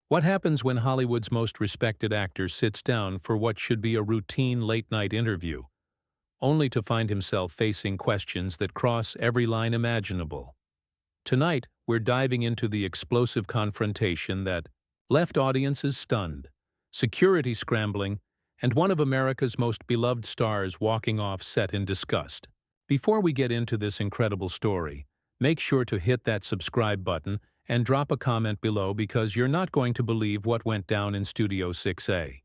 What happens when Hollywood's most respected actor sits down for what should be a routine late-night interview, only to find himself facing questions that cross every line imaginable? Tonight, we're diving into the explosive confrontation that left audiences stunned, security scrambling, and one of America's most beloved stars walking off set in disgust. Before we get into this incredible story, make sure to hit that subscribe button and drop a comment below because you're not going to believe what went down in Studio 6A.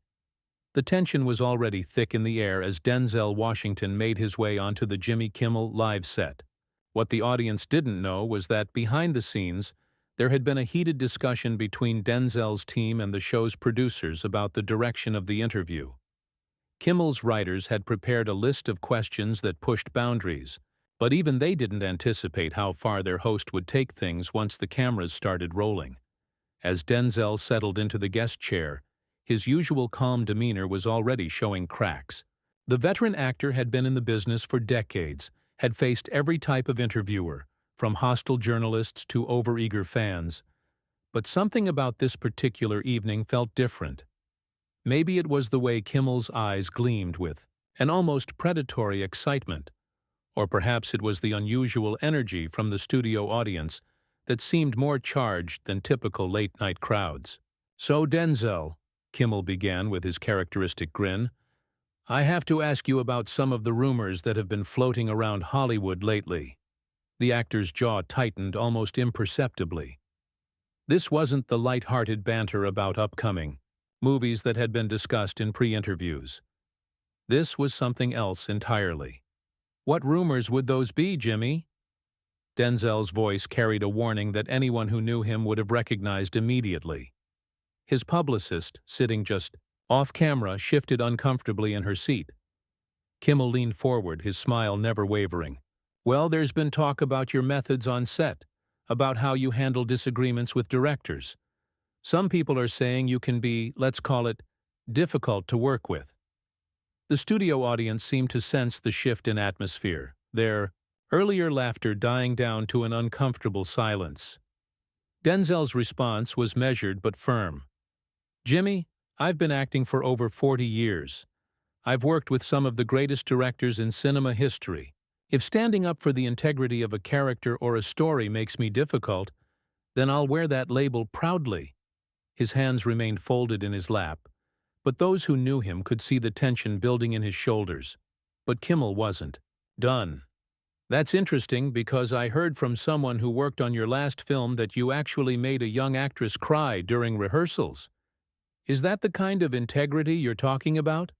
The tension was already thick in the air as Denzel Washington made his way onto the Jimmy Kimmel live set. What the audience didn't know was that behind the scenes, there had been a heated discussion between Denzel's team and the show's producers about the direction of the interview. Kimmel's writers had prepared a list of questions that pushed boundaries, but even they didn't anticipate how far their host would take things once the cameras started rolling. As Denzel settled into the guest chair, his usual calm demeanor was already showing cracks. The veteran actor had been in the business for decades, had faced every type of interviewer, from hostile journalists to overeager fans. But something about this particular evening felt different. Maybe it was the way Kimmel's eyes gleamed with an almost predatory excitement, or perhaps it was the unusual energy from the studio audience that seemed more charged than typical late-night crowds. "So, Denzel," Kimmel began with his characteristic grin, "I have to ask you about some of the rumors that have been floating around Hollywood lately." The actor's jaw tightened almost imperceptibly. This wasn't the light-hearted banter about upcoming movies that had been discussed in pre-interviews. This was something else entirely. "What rumors would those be, Jimmy?" Denzel's voice carried a warning that anyone who knew him would have recognized immediately. His publicist, sitting just off-camera, shifted uncomfortably in her seat. Kimmel leaned forward, his smile never wavering. "Well, there's been talk about your methods on set, about how you handle disagreements with directors. Some people are saying you can be, let's call it, difficult to work with." The studio audience seemed to sense the shift in atmosphere, their earlier laughter dying down to an uncomfortable silence. Denzel's response was measured but firm. "Jimmy, I've been acting for over 40 years. I've worked with some of the greatest directors in cinema history. If standing up for the integrity of a character or a story makes me difficult, then I'll wear that label proudly." His hands remained folded in his lap, but those who knew him could see the tension building in his shoulders. But Kimmel wasn't done. "That's interesting because I heard from someone who worked on your last film that you actually made a young actress cry during rehearsals. Is that the kind of integrity you're talking about?"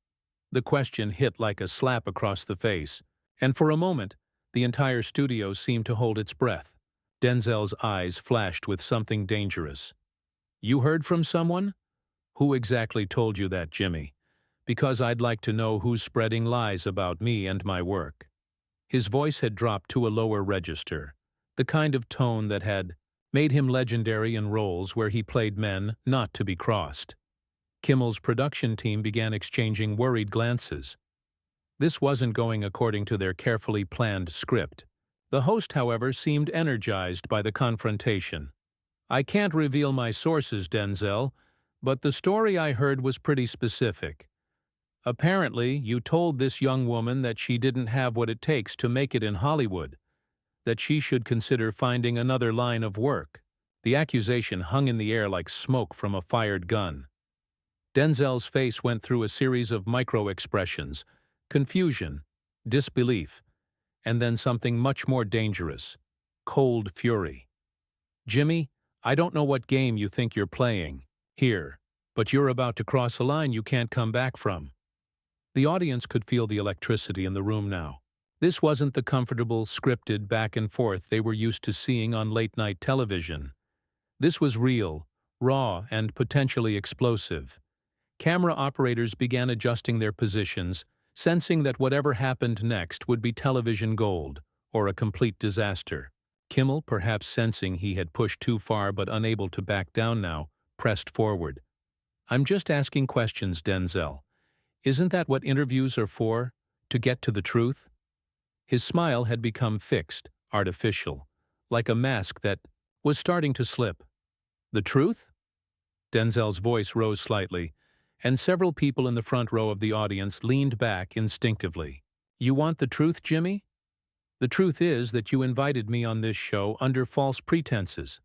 The question hit like a slap across the face, and for a moment, the entire studio seemed to hold its breath. Denzel's eyes flashed with something dangerous. "You heard from someone? Who exactly told you that, Jimmy? Because I'd like to know who's spreading lies about me and my work." His voice had dropped to a lower register, the kind of tone that had made him legendary in roles where he played men not to be crossed. Kimmel's production team began exchanging worried glances. This wasn't going according to their carefully planned script. The host, however, seemed energized by the confrontation. "I can't reveal my sources, Denzel, but the story I heard was pretty specific. Apparently, you told this young woman that she didn't have what it takes to make it in Hollywood, that she should consider finding another line of work." The accusation hung in the air like smoke from a fired gun. Denzel's face went through a series of micro-expressions: confusion, disbelief, and then something much more dangerous: cold fury. "Jimmy, I don't know what game you think you're playing here, but you're about to cross a line you can't come back from." The audience could feel the electricity in the room now. This wasn't the comfortable, scripted back and forth they were used to seeing on late-night television. This was real, raw, and potentially explosive. Camera operators began adjusting their positions, sensing that whatever happened next would be television gold, or a complete disaster. Kimmel, perhaps sensing he had pushed too far but unable to back down now, pressed forward. "I'm just asking questions, Denzel. Isn't that what interviews are for? To get to the truth?" His smile had become fixed, artificial, like a mask that was starting to slip. "The truth?" Denzel's voice rose slightly, and several people in the front row of the audience leaned back instinctively. You want the truth, Jimmy? The truth is that you invited me on this show under false pretenses.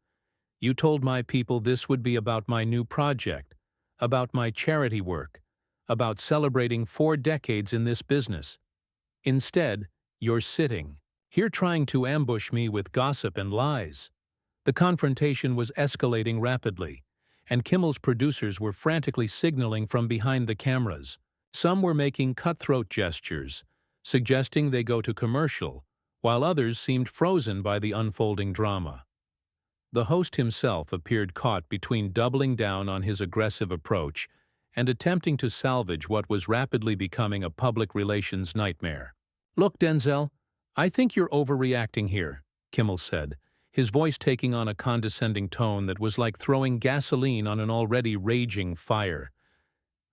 You told my people this would be about my new project, about my charity work, about celebrating 4 decades in this business. Instead, you're sitting here trying to ambush me with gossip and lies. The confrontation was escalating rapidly, and Kimmel's producers were frantically signaling from behind the cameras. Some were making cutthroat gestures, suggesting they go to commercial, while others seemed frozen by the unfolding drama. The host himself appeared caught between doubling down on his aggressive approach and attempting to salvage what was rapidly becoming a public relations nightmare. Look, Denzel, I think you're overreacting here, Kimmel said, his voice taking on a condescending tone that was like throwing gasoline on an already raging fire.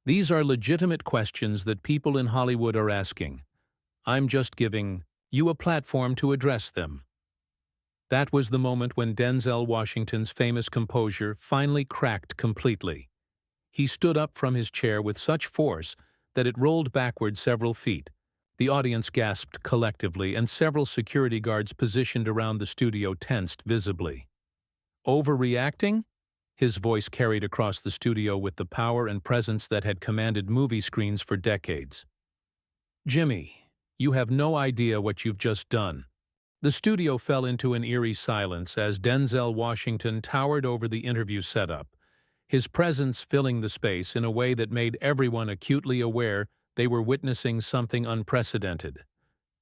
These are legitimate questions that people in Hollywood are asking. I'm just giving you a platform to address them. That was the moment when Denzel Washington's famous composure finally cracked completely. He stood up from his chair with such force that it rolled backward several feet. The audience gasped collectively, and several security guards positioned around the studio tensed visibly. Overreacting? His voice carried across the studio with the power and presence that had commanded movie screens for decades. Jimmy, you have no idea what you've just done. The studio fell into an eerie silence as Denzel Washington towered over the interview setup, his presence filling the space in a way that made everyone acutely aware they were witnessing something unprecedented.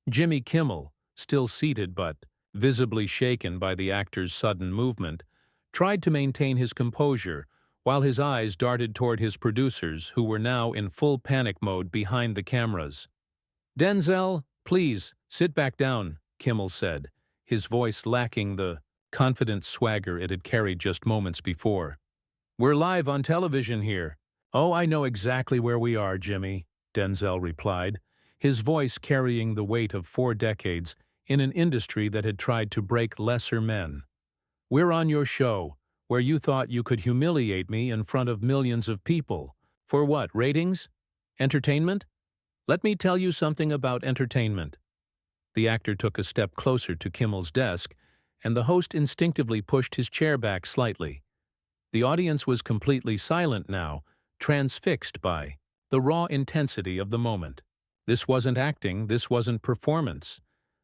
Jimmy Kimmel, still seated but visibly shaken by the actor's sudden movement, tried to maintain his composure while his eyes darted toward his producers, who were now in full panic mode behind the cameras. Denzel, please, sit back down, Kimmel said, his voice lacking the confident swagger it had carried just moments before. We're live on television here. Oh, I know exactly where we are, Jimmy, Denzel replied, his voice carrying the weight of 4 decades in an industry that had tried to break lesser men. We're on your show, where you thought you could humiliate me in front of millions of people. For what, ratings? Entertainment? Let me tell you something about entertainment. The actor took a step closer to Kimmel's desk, and the host instinctively pushed his chair back slightly. The audience was completely silent now, transfixed by the raw intensity of the moment. This wasn't acting, this wasn't performance.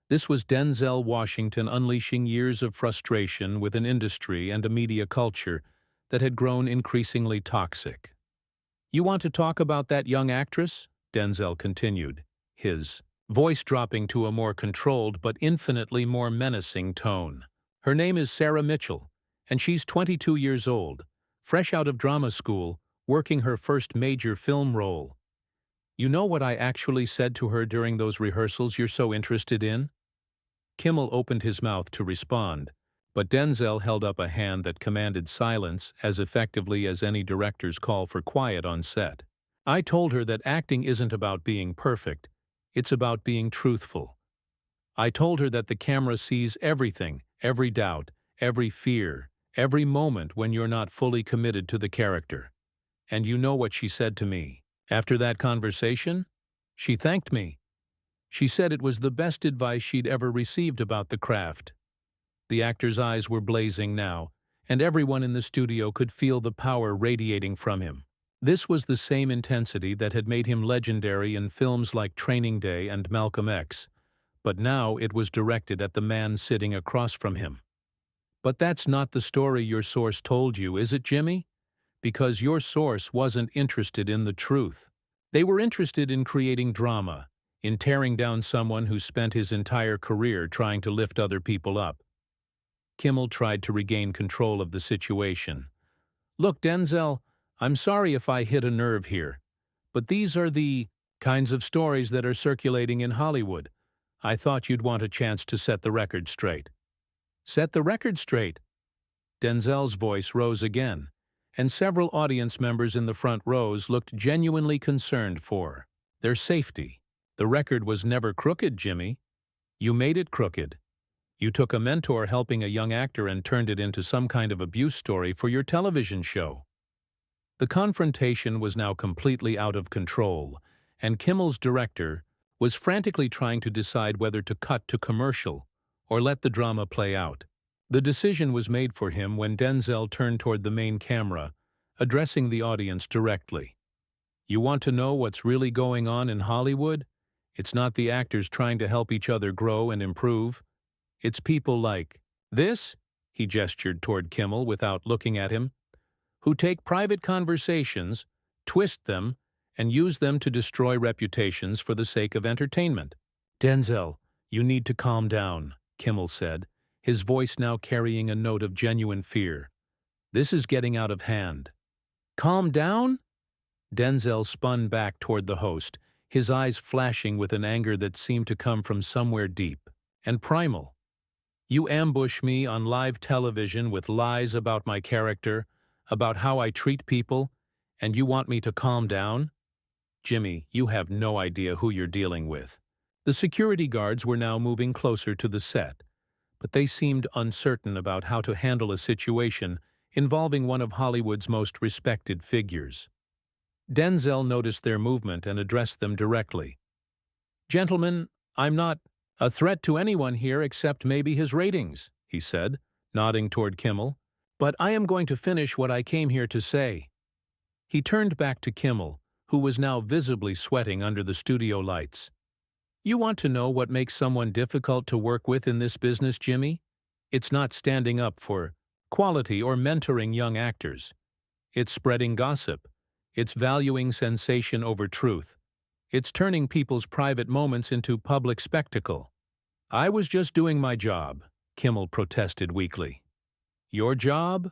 This was Denzel Washington unleashing years of frustration with an industry and a media culture that had grown increasingly toxic. You want to talk about that young actress? Denzel continued, his voice dropping to a more controlled but infinitely more menacing tone. Her name is Sarah Mitchell, and she's 22 years old, fresh out of drama school, working her first major film role. You know what I actually said to her during those rehearsals you're so interested in? Kimmel opened his mouth to respond, but Denzel held up a hand that commanded silence as effectively as any director's call for quiet on set. I told her that acting isn't about being perfect, it's about being truthful. I told her that the camera sees everything, every doubt, every fear, every moment when you're not fully committed to the character. And you know what she said to me. After that conversation, she thanked me. She said it was the best advice she'd ever received about the craft. The actor's eyes were blazing now, and everyone in the studio could feel the power radiating from him. This was the same intensity that had made him legendary in films like Training Day and Malcolm X, but now it was directed at the man sitting across from him. But that's not the story your source told you, is it, Jimmy? Because your source wasn't interested in the truth. They were interested in creating drama, in tearing down someone who spent his entire career trying to lift other people up. Kimmel tried to regain control of the situation. Look, Denzel, I'm sorry if I hit a nerve here, but these are the kinds of stories that are circulating in Hollywood. I thought you'd want a chance to set the record straight. Set the record straight? Denzel's voice rose again, and several audience members in the front rows looked genuinely concerned for their safety. The record was never crooked, Jimmy. You made it crooked. You took a mentor helping a young actor and turned it into some kind of abuse story for your television show. The confrontation was now completely out of control, and Kimmel's director was frantically trying to decide whether to cut to commercial or let the drama play out. The decision was made for him when Denzel turned toward the main camera, addressing the audience directly. "You want to know what's really going on in Hollywood? It's not the actors trying to help each other grow and improve. It's people like this," he gestured toward Kimmel without looking at him, "who take private conversations, twist them, and use them to destroy reputations for the sake of entertainment." "Denzel, you need to calm down," Kimmel said, his voice now carrying a note of genuine fear. "This is getting out of hand." "Calm down?" Denzel spun back toward the host, his eyes flashing with an anger that seemed to come from somewhere deep and primal. "You ambush me on live television with lies about my character, about how I treat people, and you want me to calm down? Jimmy, you have no idea who you're dealing with." The security guards were now moving closer to the set, but they seemed uncertain about how to handle a situation involving one of Hollywood's most respected figures. Denzel noticed their movement and addressed them directly. "Gentlemen, I'm not a threat to anyone here except maybe his ratings," he said, nodding toward Kimmel, "but I am going to finish what I came here to say." He turned back to Kimmel, who was now visibly sweating under the studio lights. "You want to know what makes someone difficult to work with in this business, Jimmy? It's not standing up for quality or mentoring young actors. It's spreading gossip. It's valuing sensation over truth. It's turning people's private moments into public spectacle." "I was just doing my job," Kimmel protested weakly. "Your job?"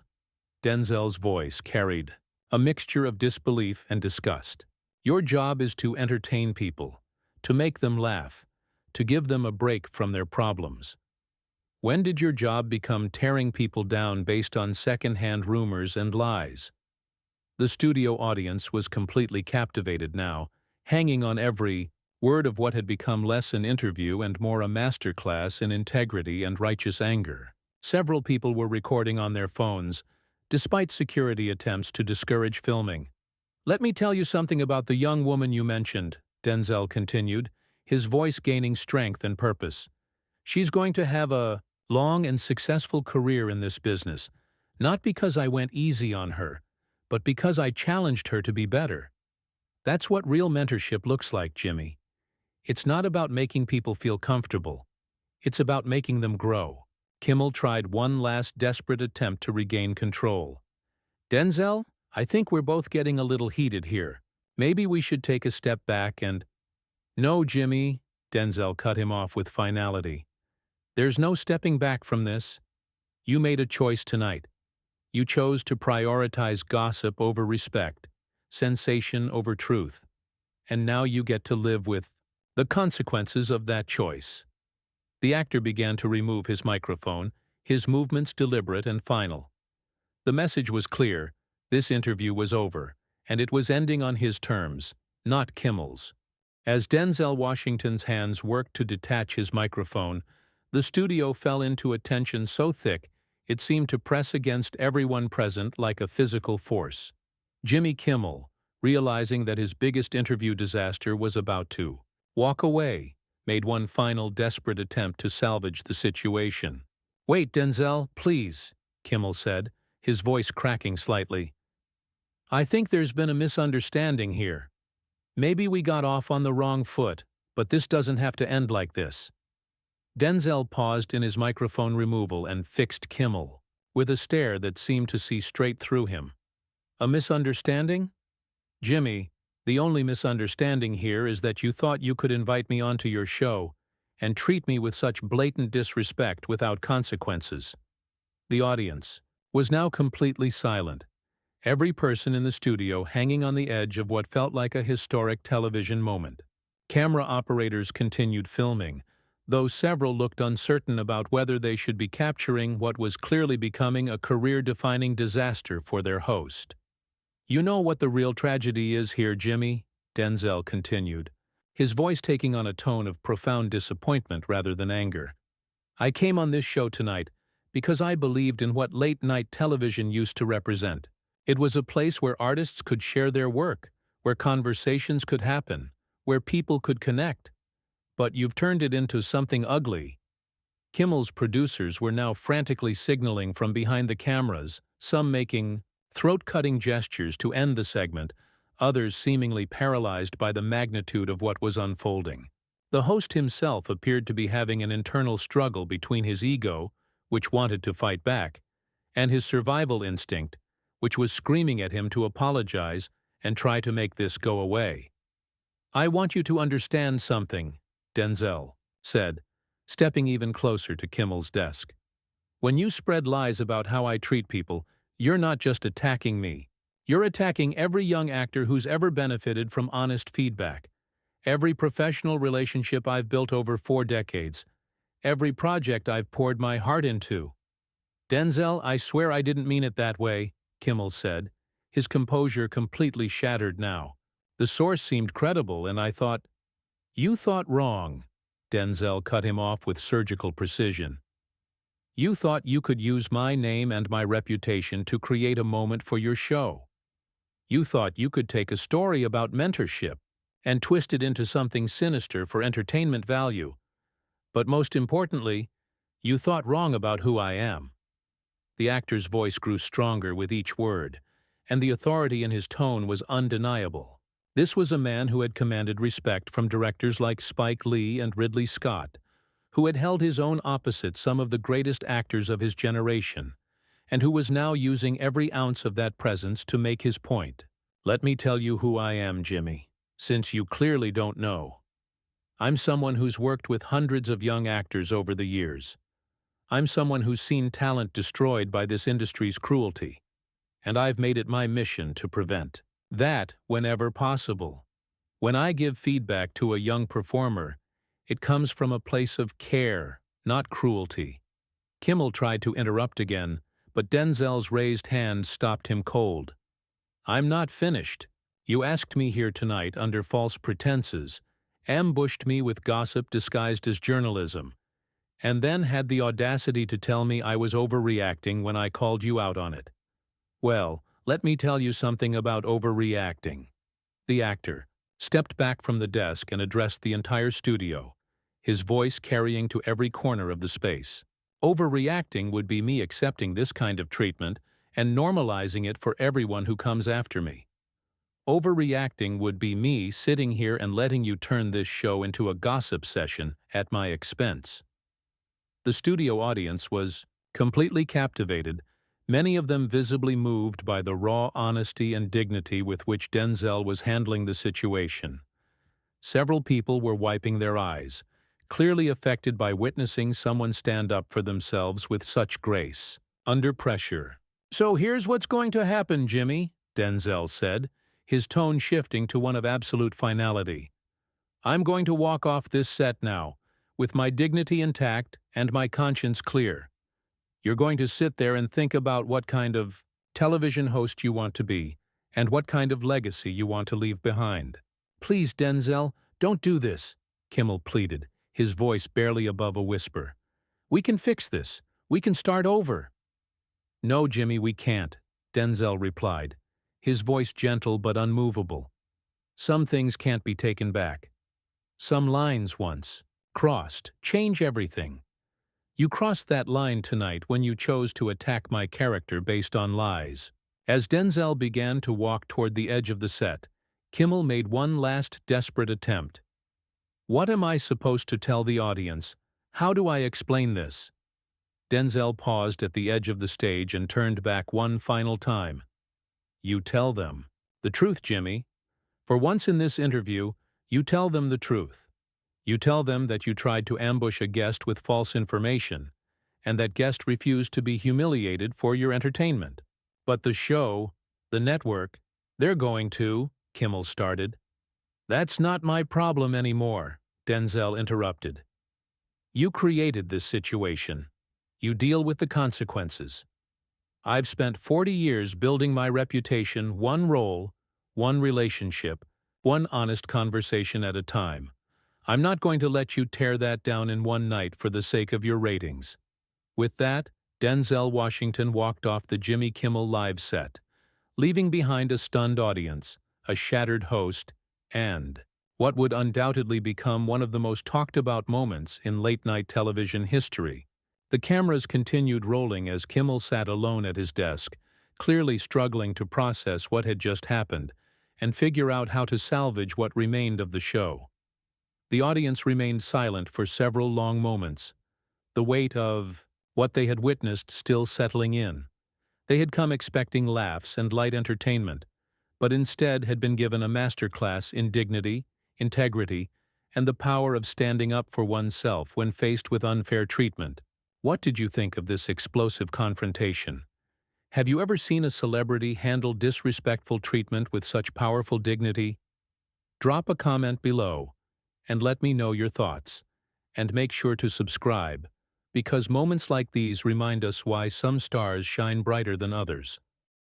Denzel's voice carried a mixture of disbelief and disgust. "Your job is to entertain people, to make them laugh, to give them a break from their problems. When did your job become tearing people down based on second-hand rumors and lies?" The studio audience was completely captivated now, hanging on every word of what had become less an interview and more a masterclass in integrity and righteous anger. Several people were recording on their phones, despite security attempts to discourage filming. "Let me tell you something about the young woman you mentioned," Denzel continued, his voice gaining strength and purpose. "She's going to have a long and successful career in this business, not because I went easy on her, but because I challenged her to be better. That's what real mentorship looks like, Jimmy. It's not about making people feel comfortable. It's about making them grow." Kimmel tried one last desperate attempt to regain control. "Denzel, I think we're both getting a little heated here. Maybe we should take a step back and—" "No, Jimmy," Denzel cut him off with finality. "There's no stepping back from this. You made a choice tonight. You chose to prioritize gossip over respect, sensation over truth, and now you get to live with the consequences of that choice." The actor began to remove his microphone, his movements deliberate and final. The message was clear: this interview was over, and it was ending on his terms, not Kimmel's. As Denzel Washington's hands worked to detach his microphone, the studio fell into a tension so thick it seemed to press against everyone present like a physical force. Jimmy Kimmel, realizing that his biggest interview disaster was about to walk away, made one final desperate attempt to salvage the situation. "Wait, Denzel, please," Kimmel said, his voice cracking slightly. "I think there's been a misunderstanding here. Maybe we got off on the wrong foot, but this doesn't have to end like this." Denzel paused in his microphone removal and fixed Kimmel, with a stare that seemed to see straight through him. "A misunderstanding? Jimmy, the only misunderstanding here is that you thought you could invite me onto your show and treat me with such blatant disrespect without consequences." The audience was now completely silent, every person in the studio hanging on the edge of what felt like a historic television moment. Camera operators continued filming, though several looked uncertain about whether they should be capturing what was clearly becoming a career-defining disaster for their host. "You know what the real tragedy is here, Jimmy," Denzel continued, his voice taking on a tone of profound disappointment rather than anger. "I came on this show tonight because I believed in what late-night television used to represent. It was a place where artists could share their work, where conversations could happen, where people could connect. But you've turned it into something ugly. Kimmel's producers were now frantically signaling from behind the cameras, some making throat-cutting gestures to end the segment, others seemingly paralyzed by the magnitude of what was unfolding. The host himself appeared to be having an internal struggle between his ego, which wanted to fight back, and his survival instinct, which was screaming at him to apologize and try to make this go away. "I want you to understand something," Denzel said, stepping even closer to Kimmel's desk. "When you spread lies about how I treat people, you're not just attacking me. You're attacking every young actor who's ever benefited from honest feedback, every professional relationship I've built over 4 decades, every project I've poured my heart into." "Denzel, I swear I didn't mean it that way," Kimmel said, his composure completely shattered now. "The source seemed credible, and I thought—" "You thought wrong," Denzel cut him off with surgical precision. "You thought you could use my name and my reputation to create a moment for your show. You thought you could take a story about mentorship and twist it into something sinister for entertainment value. But most importantly, you thought wrong about who I am." The actor's voice grew stronger with each word, and the authority in his tone was undeniable. This was a man who had commanded respect from directors like Spike Lee and Ridley Scott, who had held his own opposite some of the greatest actors of his generation, and who was now using every ounce of that presence to make his point. "Let me tell you who I am, Jimmy, since you clearly don't know. I'm someone who's worked with hundreds of young actors over the years. I'm someone who's seen talent destroyed by this industry's cruelty, and I've made it my mission to prevent that whenever possible. When I give feedback to a young performer, it comes from a place of care, not cruelty." Kimmel tried to interrupt again, but Denzel's raised hand stopped him cold. "I'm not finished. You asked me here tonight under false pretenses, ambushed me with gossip disguised as journalism, and then had the audacity to tell me I was overreacting when I called you out on it. Well, let me tell you something about overreacting." The actor stepped back from the desk and addressed the entire studio, his voice carrying to every corner of the space. "Overreacting would be me accepting this kind of treatment and normalizing it for everyone who comes after me. Overreacting would be me sitting here and letting you turn this show into a gossip session at my expense." The studio audience was completely captivated, many of them visibly moved by the raw honesty and dignity with which Denzel was handling the situation. Several people were wiping their eyes, clearly affected by witnessing someone stand up for themselves with such grace. Under pressure. "So here's what's going to happen, Jimmy," Denzel said, his tone shifting to one of absolute finality. "I'm going to walk off this set now, with my dignity intact and my conscience clear. You're going to sit there and think about what kind of television host you want to be, and what kind of legacy you want to leave behind." "Please, Denzel, don't do this," Kimmel pleaded, his voice barely above a whisper. "We can fix this. We can start over." "No, Jimmy, we can't," Denzel replied, his voice gentle but unmovable. "Some things can't be taken back. Some lines once crossed change everything. You crossed that line tonight when you chose to attack my character based on lies." As Denzel began to walk toward the edge of the set, Kimmel made one last desperate attempt. "What am I supposed to tell the audience? How do I explain this?" Denzel paused at the edge of the stage and turned back one final time. "You tell them the truth, Jimmy. For once in this interview, you tell them the truth. You tell them that you tried to ambush a guest with false information, and that guest refused to be humiliated for your entertainment. But the show, the network, they're going to," Kimmel started. "That's not my problem anymore," Denzel interrupted. "You created this situation. You deal with the consequences. I've spent 40 years building my reputation one role, one relationship, one honest conversation at a time. I'm not going to let you tear that down in one night for the sake of your ratings." With that, Denzel Washington walked off the Jimmy Kimmel Live set, leaving behind a stunned audience, a shattered host, and what would undoubtedly become one of the most talked-about moments in late-night television history. The cameras continued rolling as Kimmel sat alone at his desk, clearly struggling to process what had just happened and figure out how to salvage what remained of the show. The audience remained silent for several long moments, the weight of what they had witnessed still settling in. They had come expecting laughs and light entertainment, but instead had been given a masterclass in dignity, integrity, and the power of standing up for oneself when faced with unfair treatment. What did you think of this explosive confrontation? Have you ever seen a celebrity handle disrespectful treatment with such powerful dignity? Drop a comment below and let me know your thoughts. And make sure to subscribe, because moments like these remind us why some stars shine brighter than others.